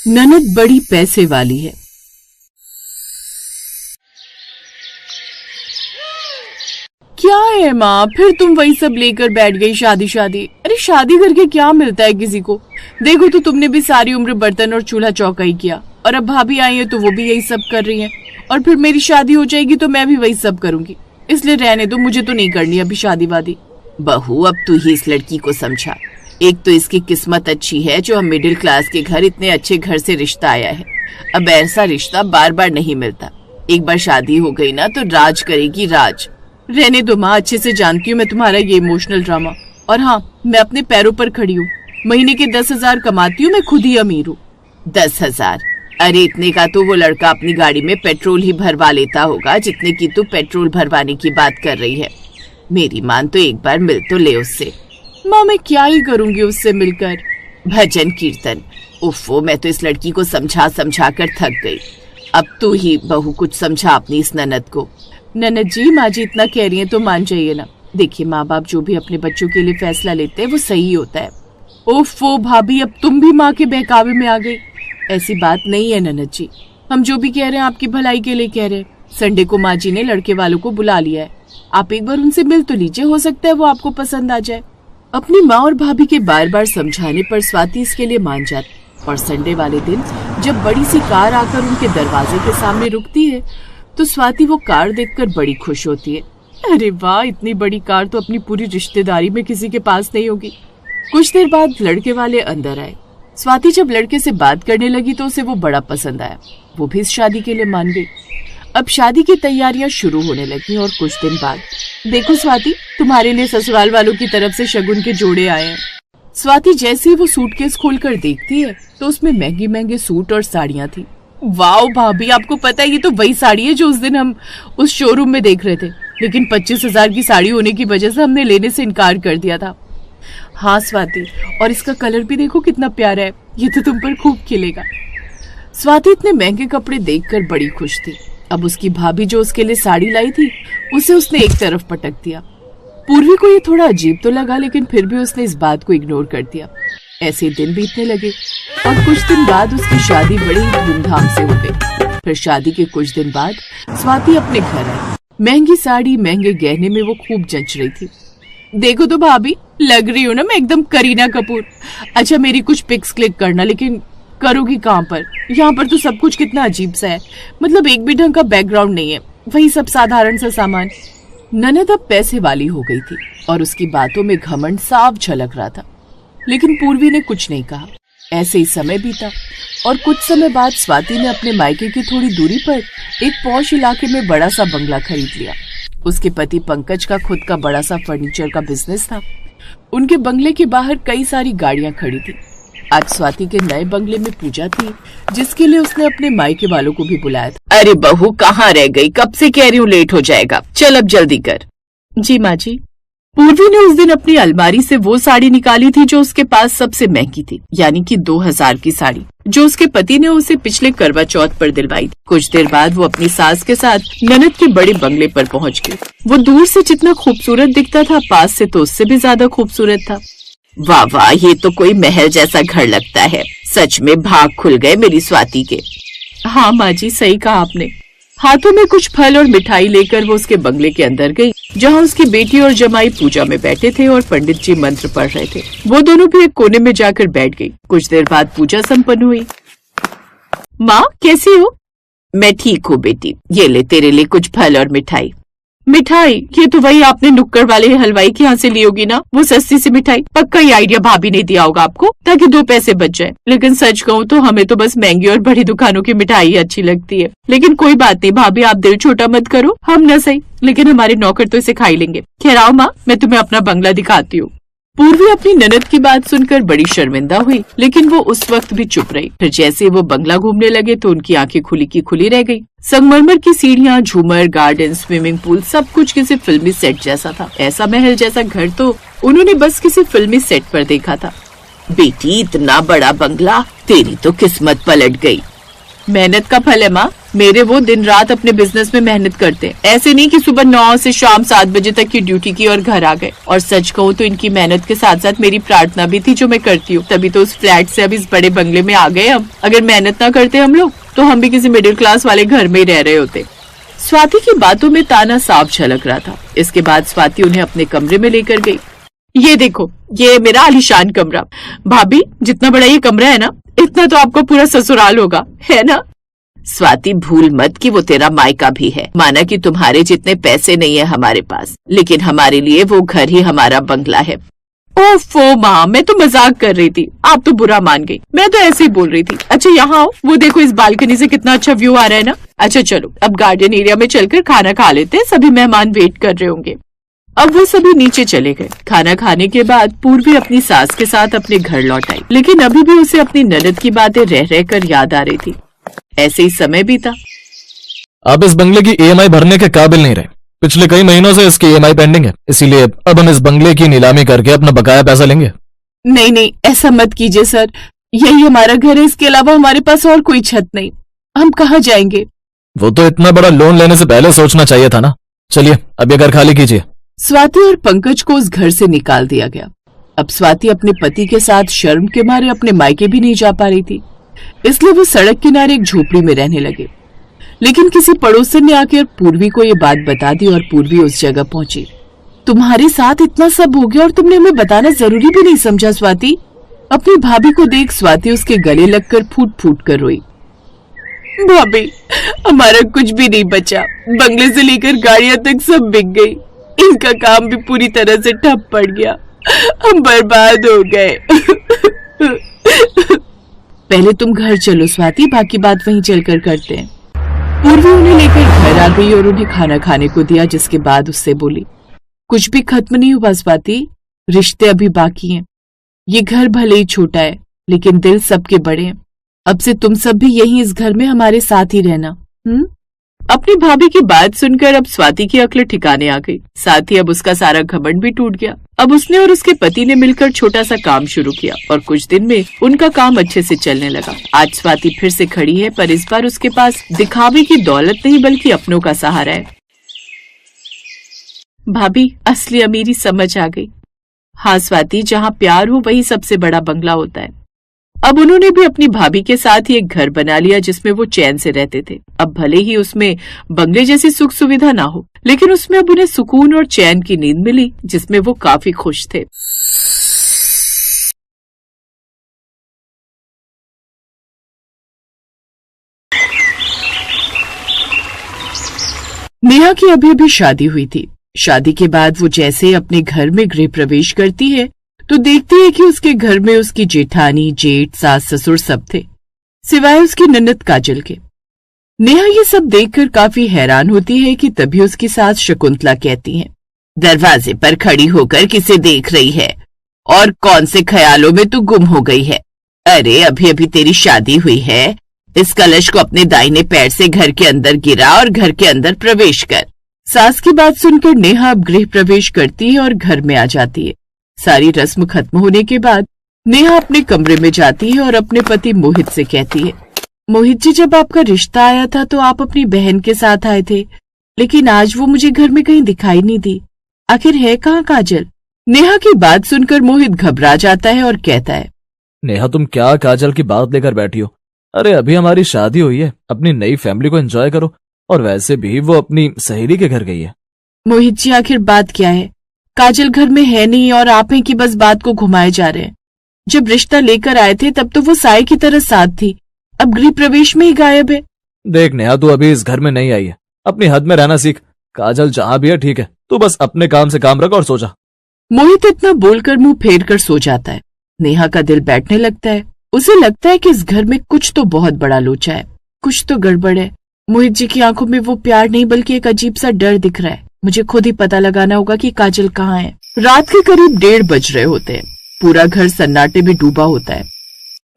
ननद बड़ी पैसे वाली है। क्या है माँ, फिर तुम वही सब लेकर बैठ गई, शादी शादी। अरे शादी करके क्या मिलता है किसी को? देखो तो तुमने भी सारी उम्र बर्तन और चूल्हा चौका ही किया, और अब भाभी आई है तो वो भी यही सब कर रही है, और फिर मेरी शादी हो जाएगी तो मैं भी वही सब करूंगी। इसलिए रहने दो, मुझे तो नहीं करनी अभी शादी वादी। बहू, अब तू ही इस लड़की को समझा। एक तो इसकी किस्मत अच्छी है जो हम मिडिल क्लास के घर इतने अच्छे घर से रिश्ता आया है। अब ऐसा रिश्ता बार बार नहीं मिलता। एक बार शादी हो गई ना तो राज करेगी राज। रहने दो माँ, अच्छे से जानती हूँ मैं तुम्हारा ये इमोशनल ड्रामा। और हाँ, मैं अपने पैरों पर खड़ी हूँ। महीने के 10,000 कमाती हूँ, मैं खुद ही अमीर हूँ। 10,000? अरे इतने का तो वो लड़का अपनी गाड़ी में पेट्रोल ही भरवा लेता होगा जितने की तू पेट्रोल भरवाने की बात कर रही है। मेरी मान तो एक बार मिल तो ले उससे। माँ मैं क्या ही करूंगी उससे मिलकर? भजन कीर्तन। उफ़ो, मैं तो इस लड़की को समझा समझा कर थक गई। अब तू ही बहू कुछ समझा अपनी इस ननद को। ननद जी, माँ जी इतना कह रही है तो मान जाइए ना। देखिए, माँ बाप जो भी अपने बच्चों के लिए फैसला लेते हैं वो सही होता है। ओफो भाभी, अब तुम भी माँ के बहकावे में आ गई। ऐसी बात नहीं है ननद जी, हम जो भी कह रहे हैं आपकी भलाई के लिए कह रहे हैं। संडे को माँ जी ने लड़के वालों को बुला लिया है, आप एक बार उनसे मिल तो लीजिए, हो सकता है वो आपको पसंद आ जाए। अपनी माँ और भाभी के बार बार समझाने पर स्वाति इसके लिए मान जाती, और संडे वाले दिन जब बड़ी सी कार आकर उनके दरवाजे के सामने रुकती है तो स्वाति वो कार देखकर बड़ी खुश होती है। अरे वाह, इतनी बड़ी कार तो अपनी पूरी रिश्तेदारी में किसी के पास नहीं होगी। कुछ देर बाद लड़के वाले अंदर आए। स्वाति जब लड़के से बात करने लगी तो उसे वो बड़ा पसंद आया। वो भी इस शादी के लिए मान गई। अब शादी की तैयारियां शुरू होने लगी और कुछ दिन बाद, देखो स्वाति, तुम्हारे लिए ससुराल वालों की तरफ से शगुन के जोड़े आए हैं। स्वाति जैसे ही वो सूटकेस खोलकर देखती है तो उसमें महंगे महंगे सूट और साड़ियां थी। वाओ भाभी, आपको पता है ये तो वही साड़ी है जो उस दिन हम उस शोरूम में देख रहे थे, लेकिन 25,000 की साड़ी होने की वजह से हमने लेने से इनकार कर दिया था। हाँ स्वाति, और इसका कलर भी देखो कितना प्यारा है, ये तो तुम पर खूब खिलेगा। स्वाति इतने महंगे कपड़े देखकर बड़ी खुश थी। अब उसकी भाभी जो उसके लिए साड़ी लाई थी उसे उसने एक तरफ पटक दिया। पूर्वी को ये थोड़ा अजीब तो लगा, लेकिन फिर भी उसने इस बात को इग्नोर कर दिया। ऐसे दिन बीतने लगे और कुछ दिन बाद उसकी शादी बड़ी धूमधाम से हो गई। फिर शादी के कुछ दिन बाद स्वाति अपने घर आई। महंगी साड़ी, महंगे गहने में वो खूब जंच रही थी। देखो तो भाभी, लग रही हूँ ना मैं एकदम करीना कपूर। अच्छा मेरी कुछ पिक्स क्लिक करना, लेकिन करोगी कहाँ पर? यहाँ पर तो सब कुछ कितना अजीब सा है, मतलब एक भी ढंग का बैकग्राउंड नहीं है, वही सब साधारण सा सामान। ननद अब पैसे वाली हो गई थी और उसकी बातों में घमंड साफ झलक रहा था, लेकिन पूर्वी ने कुछ नहीं कहा। ऐसे ही समय बीता और कुछ समय बाद स्वाति ने अपने मायके की थोड़ी दूरी पर एक पॉश इलाके में बड़ा सा बंगला खरीद लिया। उसके पति पंकज का खुद का बड़ा सा फर्नीचर का बिजनेस था। उनके बंगले के बाहर कई सारी गाड़ियां खड़ी थी। आज स्वाति के नए बंगले में पूजा थी, जिसके लिए उसने अपने मायके वालों को भी बुलाया था। अरे बहू, कहाँ रह गई? कब से कह रही हूँ लेट हो जाएगा, चल अब जल्दी कर। जी माँ जी। पूर्वी ने उस दिन अपनी अलमारी से वो साड़ी निकाली थी जो उसके पास सबसे महंगी थी, यानी कि 2,000 की साड़ी, जो उसके पति ने उसे पिछले करवा चौथ पर दिलवाई थी। कुछ देर बाद वो अपनी सास के साथ ननद के बड़े बंगले पर पहुंच गई। वो दूर से जितना खूबसूरत दिखता था, पास से तो उससे भी ज्यादा खूबसूरत था। वाह वाह, ये तो कोई महल जैसा घर लगता है। सच में भाग खुल गए मेरी स्वाति के। हाँ माँ जी, सही कहा आपने। हाथों में कुछ फल और मिठाई लेकर वो उसके बंगले के अंदर गई, जहाँ उसकी बेटी और जमाई पूजा में बैठे थे और पंडित जी मंत्र पढ़ रहे थे। वो दोनों भी एक कोने में जाकर बैठ गई। कुछ देर बाद पूजा संपन्न हुई। माँ कैसी हो? मैं ठीक हूँ बेटी, ये ले तेरे लिए कुछ फल और मिठाई। मिठाई? ये तो वही आपने नुक्कड़ वाले हलवाई के यहाँ से ली होगी ना, वो सस्ती सी मिठाई। पक्का ये आइडिया भाभी ने दिया होगा आपको ताकि 2 पैसे बच जाए। लेकिन सच कहूँ तो हमें तो बस महंगी और बड़ी दुकानों की मिठाई अच्छी लगती है। लेकिन कोई बात नहीं भाभी, आप दिल छोटा मत करो, हम न सही लेकिन हमारे नौकर तो इसे खा ही लेंगे। खैर आओ माँ, मैं तुम्हें अपना बंगला दिखाती हूँ। पूर्वी अपनी ननद की बात सुनकर बड़ी शर्मिंदा हुई, लेकिन वो उस वक्त भी चुप रही। फिर जैसे वो बंगला घूमने लगे तो उनकी आंखें खुली की खुली रह गई। संगमरमर की सीढ़ियाँ, झूमर, गार्डन, स्विमिंग पूल, सब कुछ किसी फिल्मी सेट जैसा था। ऐसा महल जैसा घर तो उन्होंने बस किसी फिल्मी सेट पर देखा था। बेटी, इतना बड़ा बंगला, तेरी तो किस्मत पलट गई। मेहनत का फल है माँ, मेरे वो दिन रात अपने बिजनेस में मेहनत करते हैं, ऐसे नहीं कि सुबह 9 से शाम 7 बजे तक की ड्यूटी की और घर आ गए। और सच कहूँ तो इनकी मेहनत के साथ साथ मेरी प्रार्थना भी थी जो मैं करती हूँ, तभी तो उस फ्लैट से अब इस बड़े बंगले में आ गए हम। अगर मेहनत ना करते हम लोग तो हम भी किसी मिडिल क्लास वाले घर में ही रह रहे होते। स्वाति की बातों में ताना साफ झलक रहा था। इसके बाद स्वाति उन्हें अपने कमरे में लेकर गई। ये देखो, ये मेरा आलीशान कमरा। भाभी, जितना बड़ा ये कमरा है ना, इतना तो आपको पूरा ससुराल होगा, है ना? स्वाति, भूल मत कि वो तेरा मायका भी है। माना कि तुम्हारे जितने पैसे नहीं है हमारे पास, लेकिन हमारे लिए वो घर ही हमारा बंगला है। ओफो माँ, मैं तो मजाक कर रही थी, आप तो बुरा मान गई। मैं तो ऐसे ही बोल रही थी। अच्छा यहाँ आओ, वो देखो इस बालकनी से कितना अच्छा व्यू आ रहा है ना। अच्छा चलो, अब गार्डन एरिया में चलकर खाना खा लेते हैं, सभी मेहमान वेट कर रहे होंगे। अब वो सभी नीचे चले गए। खाना खाने के बाद पूर्वी अपनी सास के साथ अपने घर लौट आई, लेकिन अभी भी उसे अपनी ननद की बातें रह रह कर याद आ रही थी। ऐसे ही समय बीता। आप इस बंगले की ईएमआई भरने के काबिल नहीं रहे। पिछले कई महीनों से इसकी ईएमआई पेंडिंग है, इसीलिए अब हम इस बंगले की नीलामी करके अपना बकाया पैसा लेंगे। नहीं नहीं, ऐसा मत कीजिए सर, यही हमारा घर है, इसके अलावा हमारे पास और कोई छत नहीं। हम कहाँ जाएंगे? वो तो इतना बड़ा लोन लेने से पहले सोचना चाहिए था ना। चलिए अब ये घर खाली कीजिए। स्वाति और पंकज को उस घर से निकाल दिया गया। अब स्वाति अपने पति के साथ शर्म के मारे अपने मायके भी नहीं जा पा रही थी, इसलिए वो सड़क किनारे एक झोपड़ी में रहने लगे। लेकिन किसी पड़ोसन ने आकर पूर्वी को ये बात बता दी और पूर्वी उस जगह पहुंची। तुम्हारे साथ इतना सब हो गया और तुमने हमें बताना जरूरी भी नहीं समझा स्वाति। अपनी भाभी को देख स्वाति उसके गले लगकर फूट फूट कर रोई। भाभी, हमारा कुछ भी नहीं बचा, बंगले से लेकर गाड़ियां तक सब बिक गई, इनका काम भी पूरी तरह से ठप पड़ गया, हम बर्बाद हो गए। पहले तुम घर चलो स्वाति, बाकी बात वहीं चलकर करते हैं। पूर्वी उन्हें लेकर घर आ गई और उन्हें खाना खाने को दिया, जिसके बाद उससे बोली, कुछ भी खत्म नहीं हुआ स्वाति, रिश्ते अभी बाकी हैं। ये घर भले ही छोटा है, लेकिन दिल सबके बड़े हैं। अब से तुम सब भी यहीं इस घर में हमारे साथ ही रहना। अपनी भाभी की बात सुनकर अब स्वाति की अक्ल ठिकाने आ गई, साथ ही अब उसका सारा घमंड भी टूट गया। अब उसने और उसके पति ने मिलकर छोटा सा काम शुरू किया और कुछ दिन में उनका काम अच्छे से चलने लगा। आज स्वाति फिर से खड़ी है, पर इस बार उसके पास दिखावे की दौलत नहीं बल्कि अपनों का सहारा है। भाभी, असली अमीरी समझ आ गई। हाँ स्वाति, जहाँ प्यार हो वही सबसे बड़ा बंगला होता है। अब उन्होंने भी अपनी भाभी के साथ ही एक घर बना लिया जिसमें वो चैन से रहते थे। अब भले ही उसमें बंगले जैसी सुख सुविधा ना हो, लेकिन उसमें अब उन्हें सुकून और चैन की नींद मिली, जिसमें वो काफी खुश थे। नेहा की अभी अभी शादी हुई थी। शादी के बाद वो जैसे अपने घर में गृह प्रवेश करती है तो देखती है कि उसके घर में उसकी जेठानी, जेठ, सास, ससुर सब थे, सिवाय उसकी ननद काजल के। नेहा ये सब देखकर काफी हैरान होती है कि तभी उसकी सास शकुंतला कहती है, दरवाजे पर खड़ी होकर किसे देख रही है और कौन से ख्यालों में तू गुम हो गई है? अरे अभी अभी तेरी शादी हुई है, इस कलश को अपने दाहिने पैर से घर के अंदर गिरा और घर के अंदर प्रवेश कर। सास की बात सुनकर नेहा अब गृह प्रवेश करती है और घर में आ जाती है। सारी रस्म खत्म होने के बाद नेहा अपने कमरे में जाती है और अपने पति मोहित से कहती है, मोहित जी, जब आपका रिश्ता आया था तो आप अपनी बहन के साथ आए थे, लेकिन आज वो मुझे घर में कहीं दिखाई नहीं दी। आखिर है कहाँ काजल? नेहा की बात सुनकर मोहित घबरा जाता है और कहता है, नेहा तुम क्या काजल की बात लेकर बैठी हो? अरे अभी हमारी शादी हुई है, अपनी नई फैमिली को एंजॉय करो। और वैसे भी वो अपनी सहेली के घर गई है। मोहित जी, आखिर बात क्या है? काजल घर में है नहीं और आप हैं कि बस बात को घुमाए जा रहे हैं। जब रिश्ता लेकर आए थे तब तो वो साए की तरह साथ थी, अब गृह प्रवेश में ही गायब है। देख नेहा, तू अभी इस घर में नहीं आई है, अपनी हद में रहना सीख। काजल जहाँ भी है ठीक है, तू बस अपने काम से काम रख और सो जा। मोहित इतना बोलकर मुंह फेर कर सो जाता है। नेहा का दिल बैठने लगता है। उसे लगता है कि इस घर में कुछ तो बहुत बड़ा लोचा है, कुछ तो गड़बड़ है। मोहित जी की आंखों में वो प्यार नहीं बल्कि एक अजीब सा डर दिख रहा है। मुझे खुद ही पता लगाना होगा कि काजल कहाँ है। रात के करीब 1:30 बज रहे होते हैं। पूरा घर सन्नाटे में डूबा होता है।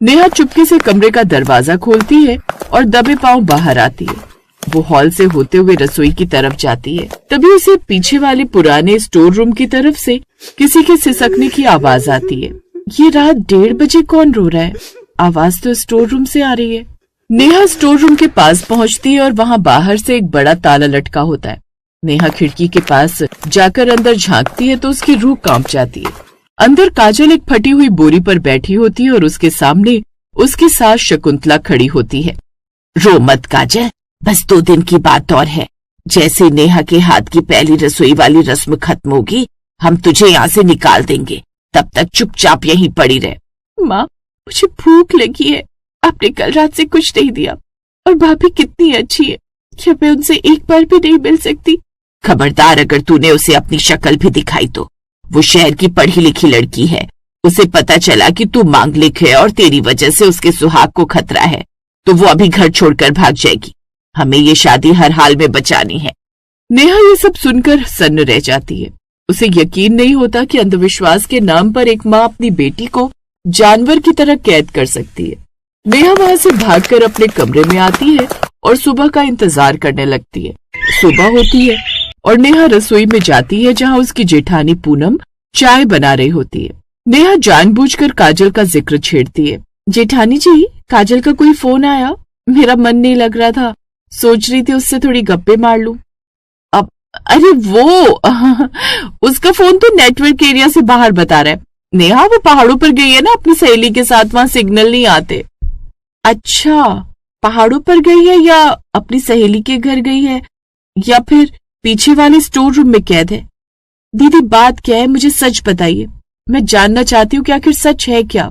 नेहा चुपके से कमरे का दरवाजा खोलती है और दबे पांव बाहर आती है। वो हॉल से होते हुए रसोई की तरफ जाती है। तभी उसे पीछे वाले पुराने स्टोर रूम की तरफ से किसी के सिसकने की आवाज आती है। ये रात 1:30 बजे कौन रो रहा है? आवाज तो स्टोर रूम से आ रही है। नेहा स्टोर रूम के पास पहुंचती है और वहां बाहर से एक बड़ा ताला लटका होता है। नेहा खिड़की के पास जाकर अंदर झांकती है तो उसकी रूह कांप जाती है। अंदर काजल एक फटी हुई बोरी पर बैठी होती है और उसके सामने उसकी सास शकुंतला खड़ी होती है। रो मत काजल, बस 2 दिन की बात और है। जैसे नेहा के हाथ की पहली रसोई वाली रस्म खत्म होगी, हम तुझे यहाँ से निकाल देंगे। तब तक चुपचाप यहीं पड़ी रहे। माँ, मुझे भूख लगी है। आपने कल रात से कुछ नहीं दिया और भाभी कितनी अच्छी है, क्या मैं उनसे एक बार भी नहीं मिल सकती? खबरदार, अगर तूने उसे अपनी शक्ल भी दिखाई तो। वो शहर की पढ़ी लिखी लड़की है। उसे पता चला कि तू मांगलिक है और तेरी वजह से उसके सुहाग को खतरा है, तो वो अभी घर छोड़कर भाग जाएगी। हमें ये शादी हर हाल में बचानी है। नेहा ये सब सुनकर सन्न रह जाती है। उसे यकीन नहीं होता कि अंधविश्वास के नाम पर एक माँ अपनी बेटी को जानवर की तरह कैद कर सकती है। नेहा वहां से भागकर अपने कमरे में आती है और सुबह का इंतजार करने लगती है। सुबह होती है और नेहा रसोई में जाती है जहां उसकी जेठानी पूनम चाय बना रही होती है। नेहा जानबूझकर काजल का जिक्र छेड़ती है। जेठानी जी, काजल का कोई फोन आया? मेरा मन नहीं लग रहा था, सोच रही थी उससे थोड़ी गप्पे मार लूं। अब अरे वो उसका फोन तो नेटवर्क एरिया से बाहर बता रहा है। नेहा, वो पहाड़ों पर गई है ना अपनी सहेली के साथ, वहां सिग्नल नहीं आते। अच्छा, पहाड़ों पर गई है या अपनी सहेली के घर गई है या फिर पीछे वाले स्टोर रूम में कैद है? दीदी, बात क्या है, मुझे सच बताइए। मैं जानना चाहती हूँ कि आखिर सच है क्या।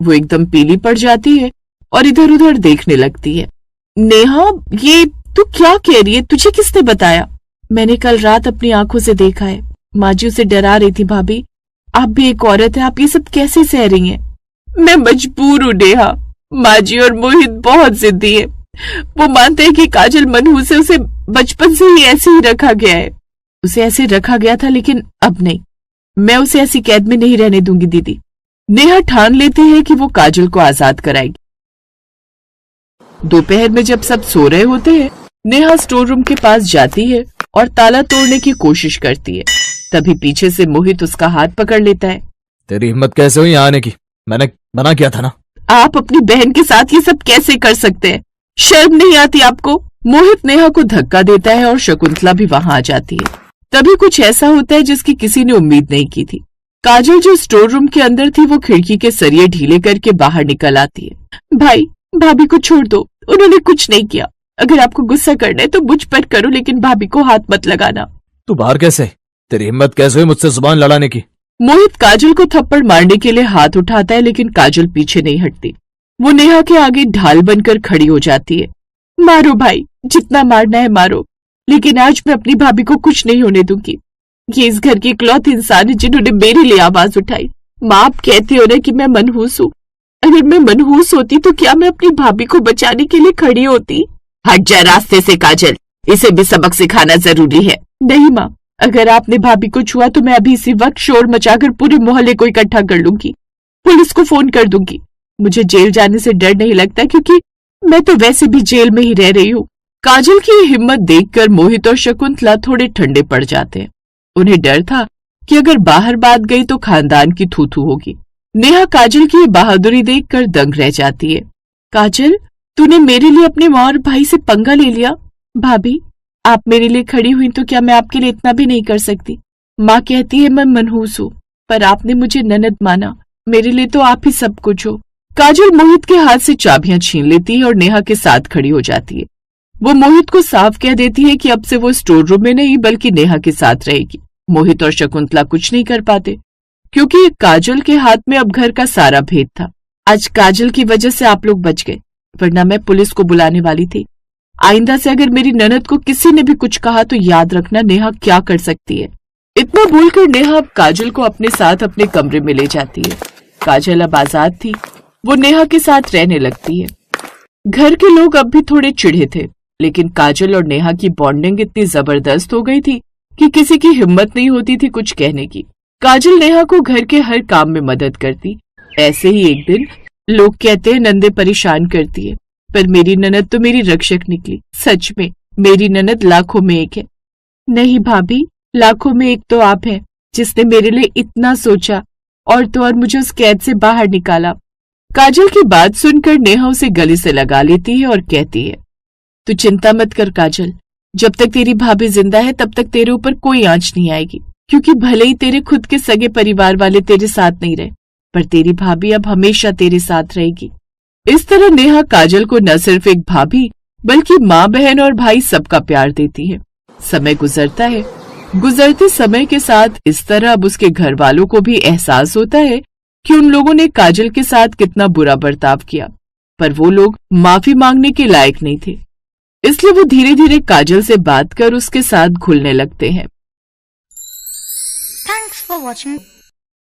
वो एकदम पीली पड़ जाती है और इधर उधर देखने लगती है। नेहा, ये तू क्या कह रही है? तुझे किसने बताया? मैंने कल रात अपनी आंखों से देखा है। माँ जी उसे डरा रही थी। भाभी, आप भी एक औरत है, आप ये सब कैसे सह रही हैं? मैं मजबूर हूँ नेहा। माँ जी और मोहित बहुत जिद्दी है। वो मानते हैं कि काजल मनहूस है, उसे बचपन से ही ऐसे ही रखा गया है। उसे ऐसे रखा गया था, लेकिन अब नहीं। मैं उसे ऐसी कैद में नहीं रहने दूंगी दीदी। नेहा ठान लेती है कि वो काजल को आजाद कराएगी। दोपहर में जब सब सो रहे होते हैं, नेहा स्टोर रूम के पास जाती है और ताला तोड़ने की कोशिश करती है। तभी पीछे से मोहित उसका हाथ पकड़ लेता है। तेरी हिम्मत कैसे हुई यहाँ आने की? मैंने मना किया था ना। आप अपनी बहन के साथ ये सब कैसे कर सकते हैं? शर्म नहीं आती आपको? मोहित नेहा को धक्का देता है और शकुंतला भी वहां आ जाती है। तभी कुछ ऐसा होता है जिसकी किसी ने उम्मीद नहीं की थी। काजल जो स्टोर रूम के अंदर थी, वो खिड़की के सरिये ढीले करके बाहर निकल आती है। भाई, भाभी को छोड़ दो, उन्होंने कुछ नहीं किया। अगर आपको गुस्सा करना है तो मुझ पर करो, लेकिन भाभी को हाथ मत लगाना। तू बाहर कैसे? तेरी हिम्मत कैसे हुई मुझसे जुबान लड़ाने की? मोहित काजल को थप्पड़ मारने के लिए हाथ उठाता है, लेकिन काजल पीछे नहीं हटती। वो नेहा के आगे ढाल बनकर खड़ी हो जाती है। मारो भाई, जितना मारना है मारो, लेकिन आज मैं अपनी भाभी को कुछ नहीं होने दूंगी। ये इस घर की इकलौती इंसान है जिन्होंने मेरे लिए आवाज उठाई। माँ, आप कहते हो ना कि मैं मनहूस हूँ। अगर मैं मनहूस होती तो क्या मैं अपनी भाभी को बचाने के लिए खड़ी होती? हट जा रास्ते से काजल, इसे भी सबक सिखाना जरूरी है। नहीं माँ, अगर आपने भाभी को छुआ तो मैं अभी इसी वक्त शोर मचाकर पूरे मोहल्ले को इकट्ठा कर लूंगी, पुलिस को फोन कर दूंगी। मुझे जेल जाने से डर नहीं लगता, क्योंकि मैं तो वैसे भी जेल में ही रह रही हूँ। काजल की हिम्मत देखकर मोहित और शकुंतला थोड़े ठंडे पड़ जाते हैं। उन्हें डर था कि अगर बाहर बात गई तो खानदान की थू-थू होगी। नेहा काजल की बहादुरी देखकर दंग रह जाती है। काजल, तूने मेरे लिए अपने माँ और भाई से पंगा ले लिया। भाभी, आप मेरे लिए खड़ी हुई तो क्या मैं आपके लिए इतना भी नहीं कर सकती? माँ कहती है मैं मनहूस हूँ, पर आपने मुझे ननद माना। मेरे लिए तो आप ही सब कुछ हो। काजल मोहित के हाथ से चाबियां छीन लेती है और नेहा के साथ खड़ी हो जाती है। वो मोहित को साफ कह देती है कि अब से वो स्टोर रूम में नहीं बल्कि नेहा के साथ रहेगी। मोहित और शकुंतला कुछ नहीं कर पाते, क्योंकि काजल के हाथ में अब घर का सारा भेद था। आज काजल की वजह से आप लोग बच गए, वरना मैं पुलिस को बुलाने वाली थी। आइंदा से अगर मेरी ननद को किसी ने भी कुछ कहा तो याद रखना नेहा क्या कर सकती है। इतना बोलकर नेहा अब काजल को अपने साथ अपने कमरे में ले जाती है। काजल अब आजाद थी, वो नेहा के साथ रहने लगती है। घर के लोग अब भी थोड़े चिढ़े थे, लेकिन काजल और नेहा की बॉन्डिंग इतनी जबरदस्त हो गई थी कि किसी की हिम्मत नहीं होती थी कुछ कहने की। काजल नेहा को घर के हर काम में मदद करती। ऐसे ही एक दिन लोग कहते हैं नंदे परेशान करती है, पर मेरी ननद तो मेरी रक्षक निकली। सच में मेरी ननद लाखों में एक है। नहीं भाभी, लाखों में एक तो आप हैं, जिसने मेरे लिए इतना सोचा और तो और मुझे उस कैद से बाहर निकाला। काजल की बात सुनकर नेहा उसे गले से लगा लेती है और कहती है, तू चिंता मत कर काजल, जब तक तेरी भाभी जिंदा है तब तक तेरे ऊपर कोई आंच नहीं आएगी, क्योंकि भले ही तेरे खुद के सगे परिवार वाले तेरे साथ नहीं रहे, पर तेरी भाभी अब हमेशा तेरे साथ रहेगी। इस तरह नेहा काजल को न सिर्फ एक भाभी बल्कि माँ, बहन और भाई सबका प्यार देती है। समय गुजरता है। गुजरते समय के साथ इस तरह अब उसके घर वालों को भी एहसास होता है कि उन लोगों ने काजल के साथ कितना बुरा बर्ताव किया, पर वो लोग माफी मांगने के लायक नहीं थे। इसलिए वो धीरे धीरे काजल से बात कर उसके साथ घुलने लगते हैं। Thanks for watching.